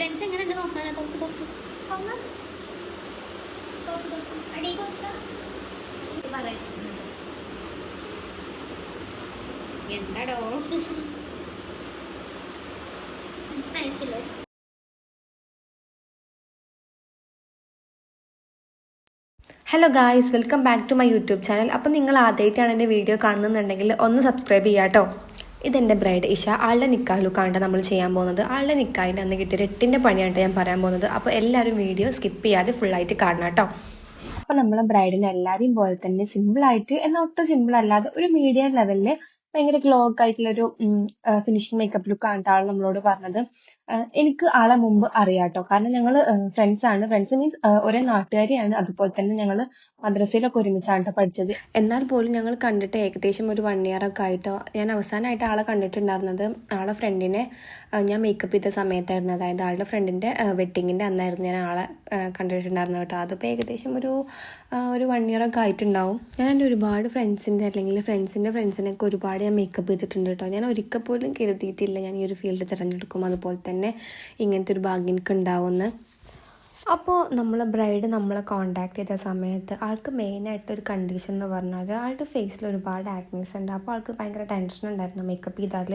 Lens എങ്ങനെയുണ്ട് നോക്കാനാ? എന്താടോ hello guys, welcome back to my YouTube channel. അപ്പോൾ നിങ്ങൾ ആദ്യമായിട്ടാണ് എൻ്റെ വീഡിയോ കാണുന്നുണ്ടെങ്കിൽ ഒന്ന് സബ്സ്ക്രൈബ് ചെയ്യുക കേട്ടോ. ഇതെൻ്റെ ബ്രൈഡ് ഇഷ. ആളുടെ നിക്കാഹ് ലുക്കാണ് നമ്മൾ ചെയ്യാൻ പോകുന്നത്. ആളുടെ നിക്കാഹിൻ്റെ അന്ന് കിട്ടിയ 8ൻ്റെ പണിയാണ് ഞാൻ പറയാൻ പോകുന്നത്. അപ്പോൾ എല്ലാവരും വീഡിയോ സ്കിപ്പ് ചെയ്യാതെ ഫുള്ളായിട്ട് കാണണം കേട്ടോ. അപ്പോൾ നമ്മളെ ബ്രൈഡിന് എല്ലാവരെയും പോലെ തന്നെ സിമ്പിളായിട്ട്, എന്നാൽ ഒട്ടും സിമ്പിൾ അല്ലാതെ ഒരു മീഡിയം ലെവലിൽ ഭയങ്കര ഗ്ലോ ഒക്കെ ആയിട്ടുള്ളൊരു ഫിനിഷിംഗ് മേക്കപ്പ് ലുക്കാണ് ആൾ നമ്മളോട് പറഞ്ഞത്. എനിക്ക് ആളെ മുമ്പ് അറിയാം കേട്ടോ, കാരണം ഞങ്ങൾ ഫ്രണ്ട്സ് മീൻസ് ഒരേ നാട്ടുകാരിയാണ്. അതുപോലെ തന്നെ ഞങ്ങൾ മദ്രസയിലൊക്കെ ഒരുമിച്ചാണ് പഠിച്ചത്. എന്നാൽ പോലും ഞങ്ങൾ കണ്ടിട്ട് ഏകദേശം ഒരു 1 year ഒക്കെ ആയിട്ടോ. ഞാൻ അവസാനമായിട്ട് ആളെ കണ്ടിട്ടുണ്ടായിരുന്നത് ആളെ ഫ്രണ്ടിനെ ഞാൻ മേക്കപ്പ് ചെയ്ത സമയത്തായിരുന്നു. അതായത് ആളുടെ ഫ്രണ്ടിൻ്റെ വെഡ്ഡിങ്ങിൻ്റെ അന്നായിരുന്നു ഞാൻ ആളെ കണ്ടിട്ടുണ്ടായിരുന്നത് കേട്ടോ. അതിപ്പോൾ ഏകദേശം ഒരു 1 year ഒക്കെ ആയിട്ടുണ്ടാവും. ഞാൻ എൻ്റെ ഒരുപാട് ഫ്രണ്ട്സിൻ്റെ അല്ലെങ്കിൽ ഫ്രണ്ട്സിനൊക്കെ ഒരുപാട് ഞാൻ മേക്കപ്പ് ചെയ്തിട്ടുണ്ട് കേട്ടോ. ഞാൻ ഒരിക്കൽ പോലും കരുതിയിട്ടില്ല ഞാൻ ഈ ഒരു ഫീൽഡ് തിരഞ്ഞെടുക്കും, അതുപോലെ തന്നെ ഇങ്ങനത്തെ ഒരു ഭാഗ്യം എനിക്ക് ഉണ്ടാവുമെന്ന്. അപ്പോൾ നമ്മളെ ബ്രൈഡ് നമ്മളെ കോൺടാക്ട് ചെയ്ത സമയത്ത് ആൾക്ക് മെയിനായിട്ടൊരു കണ്ടീഷൻ എന്ന് പറഞ്ഞാൽ ആളുടെ ഫേസിൽ ഒരുപാട് ആക്നീസ് ഉണ്ട്. അപ്പോൾ ആൾക്ക് ഭയങ്കര ടെൻഷൻ ഉണ്ടായിരുന്നു, മേക്കപ്പ് ചെയ്താൽ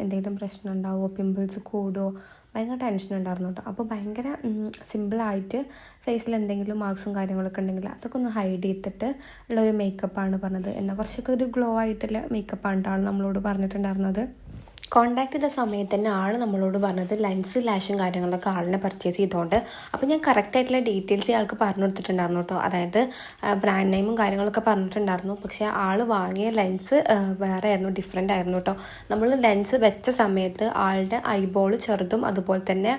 എന്തെങ്കിലും പ്രശ്നം ഉണ്ടാവുമോ, പിമ്പിൾസ് കൂടുമോ, ഭയങ്കര ടെൻഷൻ ഉണ്ടായിരുന്നു കേട്ടോ. അപ്പോൾ ഭയങ്കര സിമ്പിളായിട്ട് ഫേസിൽ എന്തെങ്കിലും മാർക്സും കാര്യങ്ങളൊക്കെ ഉണ്ടെങ്കിൽ അതൊക്കെ ഒന്ന് ഹൈഡ് ചെയ്തിട്ട് ഉള്ളൊരു മേക്കപ്പാണ് പറഞ്ഞത്. എന്നാൽ കുറച്ചൊക്കെ ഒരു ഗ്ലോ ആയിട്ടുള്ള മേക്കപ്പാണ് ആൾ നമ്മളോട് പറഞ്ഞിട്ടുണ്ടായിരുന്നത്. കോൺടാക്ട് ചെയ്ത സമയത്ത് തന്നെ ആൾ നമ്മളോട് പറഞ്ഞത് ലെൻസ് ലാഷും കാര്യങ്ങളൊക്കെ ആളിനെ പർച്ചേസ് ചെയ്തുകൊണ്ട്. അപ്പോൾ ഞാൻ കറക്റ്റായിട്ടുള്ള ഡീറ്റെയിൽസ് ആൾക്ക് പറഞ്ഞു കൊടുത്തിട്ടുണ്ടായിരുന്നു കേട്ടോ. അതായത് ബ്രാൻഡ് നെയിമും കാര്യങ്ങളൊക്കെ പറഞ്ഞിട്ടുണ്ടായിരുന്നു. പക്ഷേ ആൾ വാങ്ങിയ ലെൻസ് വേറെ ആയിരുന്നു, ഡിഫറെൻ്റ് ആയിരുന്നു കേട്ടോ. നമ്മൾ ലെൻസ് വെച്ച സമയത്ത് ആളുടെ ഐബോൾ ചെറുതും അതുപോലെ തന്നെ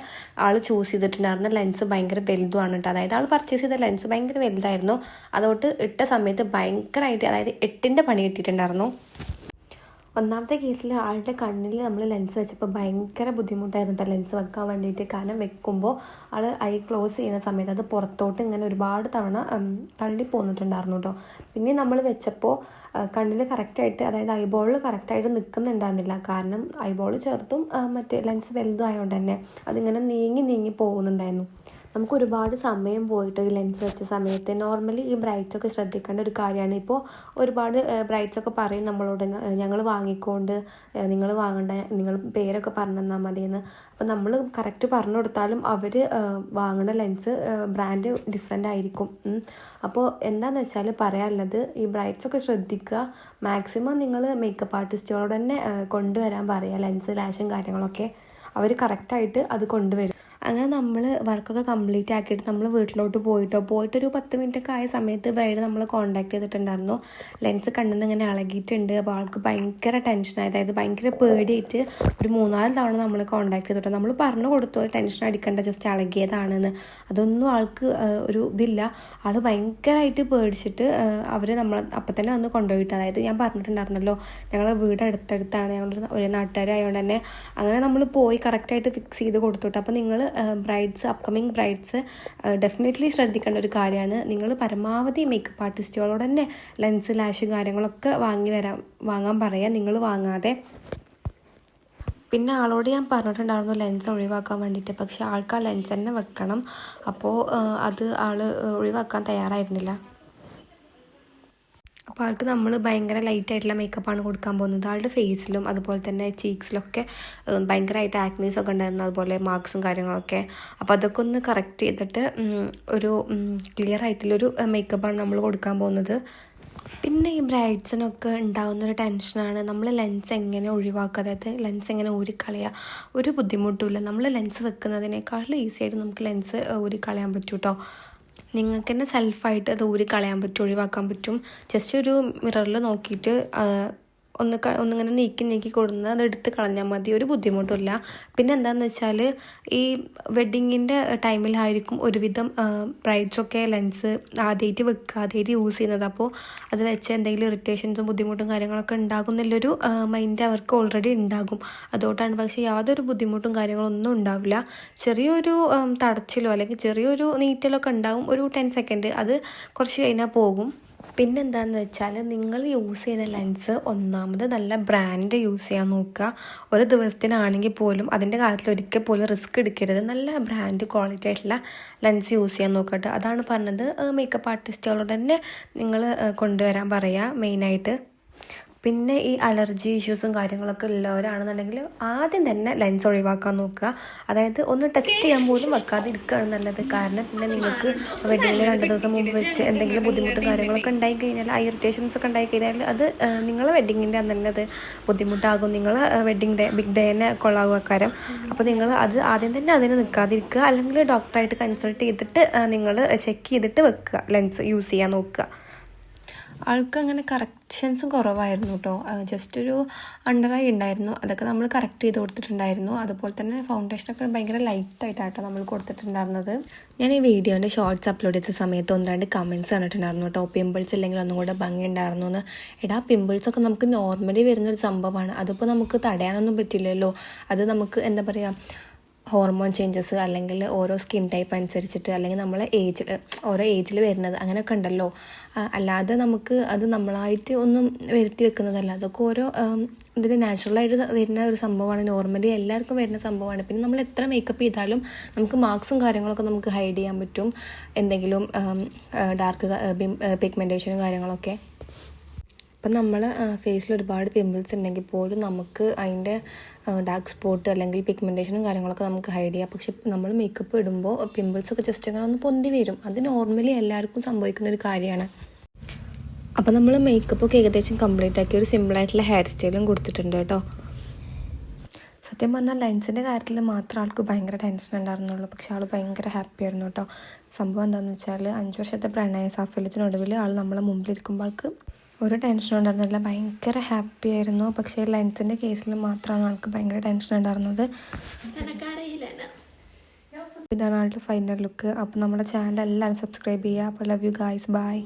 ആൾ ചൂസ് ചെയ്തിട്ടുണ്ടായിരുന്ന ലെൻസ് ഭയങ്കര വലുതുമാണ് കേട്ടോ. അതായത് ആൾ പർച്ചേസ് ചെയ്ത ലെൻസ് ഭയങ്കര വലുതായിരുന്നു. അതുകൊണ്ട് ഇട്ട സമയത്ത് ഭയങ്കരമായിട്ട്, അതായത് 8ൻ്റെ പണി കിട്ടിയിട്ടുണ്ടായിരുന്നു. ഒന്നാമത്തെ കേസിൽ ആളുടെ കണ്ണിൽ നമ്മൾ ലെൻസ് വെച്ചപ്പോൾ ഭയങ്കര ബുദ്ധിമുട്ടായിരുന്നു കേട്ടോ ലെൻസ് വെക്കാൻ വേണ്ടിയിട്ട്. കാരണം വെക്കുമ്പോൾ ആൾ ഐ ക്ലോസ് ചെയ്യുന്ന സമയത്ത് അത് പുറത്തോട്ട് ഇങ്ങനെ ഒരുപാട് തവണ തള്ളി പോന്നിട്ടുണ്ടായിരുന്നു കേട്ടോ. പിന്നെ നമ്മൾ വെച്ചപ്പോൾ കണ്ണിൽ കറക്റ്റായിട്ട്, അതായത് ഐബോളിൽ കറക്റ്റായിട്ട് നിൽക്കുന്നുണ്ടായിരുന്നില്ല. കാരണം ഐബോൾ ചെറുതും മറ്റേ ലെൻസ് വലുതും ആയതുകൊണ്ട് തന്നെ അതിങ്ങനെ നീങ്ങി പോകുന്നുണ്ടായിരുന്നു. നമുക്ക് ഒരുപാട് സമയം പോയിട്ട് ഈ ലെൻസ് വെച്ച സമയത്ത് നോർമലി ഈ ബ്രൈഡ്സൊക്കെ ശ്രദ്ധിക്കേണ്ട ഒരു കാര്യമാണ്. ഇപ്പോൾ ഒരുപാട് ബ്രൈഡ്സൊക്കെ പറയും നമ്മളോട്, ഞങ്ങൾ വാങ്ങിക്കൊണ്ട് നിങ്ങൾ വാങ്ങണ്ട, നിങ്ങൾ പേരൊക്കെ പറഞ്ഞു തന്നാൽ മതിയെന്ന്. അപ്പോൾ നമ്മൾ കറക്റ്റ് പറഞ്ഞു കൊടുത്താലും അവർ വാങ്ങുന്ന ലെൻസ് ബ്രാൻഡ് ഡിഫറെൻ്റ് ആയിരിക്കും. അപ്പോൾ എന്താണെന്ന് വെച്ചാൽ പറയാനുള്ളത്, ഈ ബ്രൈഡ്സൊക്കെ ശ്രദ്ധിക്കുക. മാക്സിമം നിങ്ങൾ മേക്കപ്പ് ആർട്ടിസ്റ്റുകളോട് തന്നെ കൊണ്ടുവരാൻ പറയുക ലെൻസ് ലാഷും കാര്യങ്ങളൊക്കെ. അവർ കറക്റ്റായിട്ട് അത് കൊണ്ടുവരും. അങ്ങനെ നമ്മൾ വർക്കൊക്കെ കംപ്ലീറ്റ് ആക്കിയിട്ട് നമ്മൾ വീട്ടിലോട്ട് പോയിട്ടൊരു 10 മിനിറ്റൊക്കെ ആയ സമയത്ത് ബ്രൈഡ് നമ്മൾ കോൺടാക്ട് ചെയ്തിട്ടുണ്ടായിരുന്നു. ലെൻസ് കണ്ണിൽ നിന്ന് ഇങ്ങനെ ഇളകിയിട്ടുണ്ട്. അപ്പോൾ ആൾക്ക് ഭയങ്കര ടെൻഷനായി, അതായത് ഭയങ്കര പേടിയായിട്ട് ഒരു 3-4 തവണ നമ്മൾ കോൺടാക്ട് ചെയ്തിട്ട് നമ്മൾ പറഞ്ഞു കൊടുത്തു ടെൻഷൻ അടിക്കേണ്ട, ജസ്റ്റ് ഇളകിയതാണെന്ന്. അതൊന്നും ആൾക്ക് ഒരു ഇതില്ല. ആൾ ഭയങ്കരമായിട്ട് പേടിച്ചിട്ട് അവർ നമ്മൾ അപ്പം തന്നെ വന്ന് കൊണ്ടുപോയിട്ട്, അതായത് ഞാൻ പറഞ്ഞിട്ടുണ്ടായിരുന്നല്ലോ ഞങ്ങൾ വീട് അടുത്തടുത്താണ്, ഞങ്ങൾ ഒരേ നാട്ടുകാരായതുകൊണ്ട് തന്നെ അങ്ങനെ നമ്മൾ പോയി കറക്റ്റായിട്ട് ഫിക്സ് ചെയ്ത് കൊടുത്തിട്ട്. അപ്പോൾ നിങ്ങൾ അപ്കമിങ് ബ്രൈഡ്സ് ഡെഫിനറ്റ്ലി ശ്രദ്ധിക്കേണ്ട ഒരു കാര്യമാണ്. നിങ്ങൾ പരമാവധി മേക്കപ്പ് ആർട്ടിസ്റ്റുകളോട് തന്നെ ലെൻസ് ലാഷ് കാര്യങ്ങളൊക്കെ വാങ്ങാൻ പറയുക, നിങ്ങൾ വാങ്ങാതെ. പിന്നെ ആളോട് ഞാൻ പറഞ്ഞിട്ടുണ്ടായിരുന്നു ലെൻസ് ഒഴിവാക്കാൻ വേണ്ടിയിട്ട്, പക്ഷേ ആൾക്ക് ആ ലെൻസ് തന്നെ വെക്കണം. അപ്പോൾ അത് ആൾ ഒഴിവാക്കാൻ തയ്യാറായിരുന്നില്ല. അപ്പോൾ ആൾക്ക് നമ്മൾ ഭയങ്കര ലൈറ്റായിട്ടുള്ള മേക്കപ്പാണ് കൊടുക്കാൻ പോകുന്നത്. ആളുടെ ഫേസിലും അതുപോലെ തന്നെ ചീക്സിലൊക്കെ ഭയങ്കരമായിട്ട് ആക്നീസൊക്കെ ഉണ്ടായിരുന്നു, അതുപോലെ മാർക്സും കാര്യങ്ങളൊക്കെ. അപ്പോൾ അതൊക്കെ ഒന്ന് കറക്റ്റ് ചെയ്തിട്ട് ഒരു ക്ലിയർ ആയിട്ടുള്ളൊരു മേക്കപ്പാണ് നമ്മൾ കൊടുക്കാൻ പോകുന്നത്. പിന്നെ ഈ ബ്രൈഡ്സിനൊക്കെ ഉണ്ടാകുന്നൊരു ടെൻഷനാണ് നമ്മൾ ലെൻസ് എങ്ങനെ ഒഴിവാക്കുക, അതായത് ലെൻസ് എങ്ങനെ ഊരിക്കളയുക. ഒരു ബുദ്ധിമുട്ടുമില്ല, നമ്മൾ ലെൻസ് വെക്കുന്നതിനേക്കാൾ ഈസിയായിട്ട് നമുക്ക് ലെൻസ് ഊരിക്കളയാൻ പറ്റും കേട്ടോ. നിങ്ങൾക്ക് തന്നെ സെൽഫായിട്ട് അത് ഊരിക്കളയാൻ പറ്റും, ഒഴിവാക്കാൻ പറ്റും. ജസ്റ്റ് ഒരു മിററിൽ നോക്കിയിട്ട് ഒന്നിങ്ങനെ നീക്കി കൊടുന്ന് അത് എടുത്ത് കളഞ്ഞാൽ മതി, ഒരു ബുദ്ധിമുട്ടില്ല. പിന്നെ എന്താണെന്ന് വെച്ചാൽ ഈ വെഡ്ഡിങ്ങിൻ്റെ ടൈമിലായിരിക്കും ഒരുവിധം ബ്രൈഡ്സൊക്കെ ലെൻസ് ആദ്യമായിട്ട് യൂസ് ചെയ്യുന്നത്. അപ്പോൾ അത് വെച്ച് എന്തെങ്കിലും ഇറിറ്റേഷൻസും ബുദ്ധിമുട്ടും കാര്യങ്ങളൊക്കെ ഉണ്ടാകുമെന്നുള്ളൊരു മൈൻഡ് അവർക്ക് ഓൾറെഡി ഉണ്ടാകും. അതുകൊണ്ടാണ്. പക്ഷേ യാതൊരു ബുദ്ധിമുട്ടും കാര്യങ്ങളൊന്നും ഉണ്ടാവില്ല. ചെറിയൊരു തടച്ചിലോ അല്ലെങ്കിൽ ചെറിയൊരു നീറ്റലൊക്കെ ഉണ്ടാകും, ഒരു 10 സെക്കൻഡ്, അത് കുറച്ച് കഴിഞ്ഞാൽ പോകും. പിന്നെന്താണെന്ന് വെച്ചാൽ നിങ്ങൾ യൂസ് ചെയ്യുന്ന ലെൻസ് ഒന്നാമത് നല്ല ബ്രാൻഡ് യൂസ് ചെയ്യാൻ നോക്കുക. ഒരു ദിവസത്തിനാണെങ്കിൽ പോലും അതിൻ്റെ കാര്യത്തിൽ ഒരിക്കൽ പോലും റിസ്ക് എടുക്കരുത്. നല്ല ബ്രാൻഡ് ക്വാളിറ്റി ആയിട്ടുള്ള ലെൻസ് യൂസ് ചെയ്യാൻ നോക്കട്ടെ. അതാണ് പറഞ്ഞത്. മേക്കപ്പ് ആർട്ടിസ്റ്റുകളോട് തന്നെ നിങ്ങൾ കൊണ്ടുവരാൻ പറയുക മെയിനായിട്ട്. പിന്നെ ഈ അലർജി ഇഷ്യൂസും കാര്യങ്ങളൊക്കെ ഉള്ളവരാണെന്നുണ്ടെങ്കിൽ ആദ്യം തന്നെ ലെൻസ് ഒഴിവാക്കാൻ നോക്കുക. അതായത് ഒന്ന് ടെസ്റ്റ് ചെയ്യാൻ പോലും വെക്കാതെ ഇരിക്കുകയാണ് നല്ലത്. കാരണം പിന്നെ നിങ്ങൾക്ക് വെഡിങ്ങിൽ 2 ദിവസം മുമ്പ് വെച്ച് എന്തെങ്കിലും ബുദ്ധിമുട്ടും കാര്യങ്ങളൊക്കെ ഉണ്ടായി കഴിഞ്ഞാൽ, ആ ഇറിറ്റേഷൻസ് ഒക്കെ ഉണ്ടായി കഴിഞ്ഞാൽ അത് നിങ്ങളെ വെഡിങ്ങിൻ്റെ അന്ന് തന്നെ അത് ബുദ്ധിമുട്ടാകും. നിങ്ങൾ വെഡിങ് ഡേ ബിഗ് ഡേ തന്നെ കൊള്ളാകും അക്കാരം. അപ്പോൾ നിങ്ങൾ അത് ആദ്യം തന്നെ അതിന് നിൽക്കാതിരിക്കുക. അല്ലെങ്കിൽ ഡോക്ടറായിട്ട് കൺസൾട്ട് ചെയ്തിട്ട് നിങ്ങൾ ചെക്ക് ചെയ്തിട്ട് വെക്കുക, ലെൻസ് യൂസ് ചെയ്യാൻ നോക്കുക. ആൾക്ക് അങ്ങനെ കറക്ഷൻസും കുറവായിരുന്നു കേട്ടോ. ജസ്റ്റ് ഒരു അണ്ടർ ഐ ഉണ്ടായിരുന്നു, അതൊക്കെ നമ്മൾ കറക്റ്റ് ചെയ്ത് കൊടുത്തിട്ടുണ്ടായിരുന്നു. അതുപോലെ തന്നെ ഫൗണ്ടേഷനൊക്കെ ഭയങ്കര ലൈറ്റായിട്ടാട്ടോ നമ്മൾ കൊടുത്തിട്ടുണ്ടായിരുന്നത്. ഞാൻ ഈ വീഡിയോൻ്റെ ഷോർട്സ് അപ്ലോഡ് ചെയ്ത സമയത്ത് 1-2 കമൻറ്റ്സ് കണ്ടിട്ടുണ്ടായിരുന്നു കേട്ടോ. പിമ്പിൾസ് ഇല്ലെങ്കിൽ ഒന്നും കൂടെ ഭംഗി ഉണ്ടായിരുന്നു എന്ന്. എടാ, പിമ്പിൾസൊക്കെ നമുക്ക് നോർമലി വരുന്നൊരു സംഭവമാണ്. അതിപ്പോൾ നമുക്ക് തടയാനൊന്നും പറ്റില്ലല്ലോ. അത് നമുക്ക് എന്താ പറയുക, ഹോർമോൺ ചേഞ്ചസ് അല്ലെങ്കിൽ ഓരോ സ്കിൻ ടൈപ്പ് അനുസരിച്ചിട്ട്, അല്ലെങ്കിൽ നമ്മളെ ഓരോ ഏജിൽ വരുന്നത് അങ്ങനെയൊക്കെ ഉണ്ടല്ലോ. അല്ലാതെ നമുക്ക് അത് നമ്മളായിട്ട് ഒന്നും വരുത്തി വെക്കുന്നതല്ല. അതൊക്കെ ഓരോ ഇതിൽ നാച്ചുറലായിട്ട് വരുന്ന ഒരു സംഭവമാണ്. നോർമലി എല്ലാവർക്കും വരുന്ന സംഭവമാണ്. പിന്നെ നമ്മൾ എത്ര മേക്കപ്പ് ചെയ്താലും നമുക്ക് മാർക്സും കാര്യങ്ങളൊക്കെ നമുക്ക് ഹൈഡ് ചെയ്യാൻ പറ്റും. എന്തെങ്കിലും ഡാർക്ക് പിഗ്മെൻറ്റേഷനും കാര്യങ്ങളൊക്കെ. അപ്പം നമ്മൾ ഫേസിൽ ഒരുപാട് പിമ്പിൾസ് ഉണ്ടെങ്കിൽ പോലും നമുക്ക് അതിൻ്റെ ഡാർക്ക് സ്പോട്ട് അല്ലെങ്കിൽ പിഗ്മെൻറ്റേഷനും കാര്യങ്ങളൊക്കെ നമുക്ക് ഹൈഡ് ചെയ്യാം. പക്ഷെ നമ്മൾ മേക്കപ്പ് ഇടുമ്പോൾ പിമ്പിൾസൊക്കെ ജസ്റ്റ് അങ്ങനെ ഒന്ന് പൊന്തി വരും. അത് നോർമലി എല്ലാവർക്കും സംഭവിക്കുന്ന ഒരു കാര്യമാണ്. അപ്പോൾ നമ്മൾ മേക്കപ്പൊക്കെ ഏകദേശം കംപ്ലീറ്റ് ആക്കി ഒരു സിമ്പിളായിട്ടുള്ള ഹെയർ സ്റ്റൈലും കൊടുത്തിട്ടുണ്ട് കേട്ടോ. സത്യം പറഞ്ഞാൽ ലെൻസിൻ്റെ കാര്യത്തിൽ മാത്രം ആൾക്ക് ഭയങ്കര ടെൻഷൻ ഉണ്ടായിരുന്നുള്ളൂ. പക്ഷെ ആൾ ഭയങ്കര ഹാപ്പി ആയിരുന്നു കേട്ടോ. സംഭവം എന്താണെന്ന് വെച്ചാൽ 5 വർഷത്തെ പ്രണയ സാഫല്യത്തിനൊടുവിൽ ആൾ നമ്മളെ മുമ്പിലിരിക്കുമ്പോൾ ആൾക്ക് ഒരു ടെൻഷനും ഉണ്ടായിരുന്നില്ല, ഭയങ്കര ഹാപ്പി ആയിരുന്നു. പക്ഷേ ലെൻസിൻ്റെ കേസിൽ മാത്രമാണ് ആൾക്ക് ഭയങ്കര ടെൻഷൻ ഉണ്ടായിരുന്നത്. ഇതാണ് ആളുടെ ഫൈനൽ ലുക്ക്. അപ്പോൾ നമ്മുടെ ചാനൽ എല്ലാവരും സബ്സ്ക്രൈബ് ചെയ്യുക. അപ്പോൾ ലവ് യു ഗായ്സ്, ബൈ.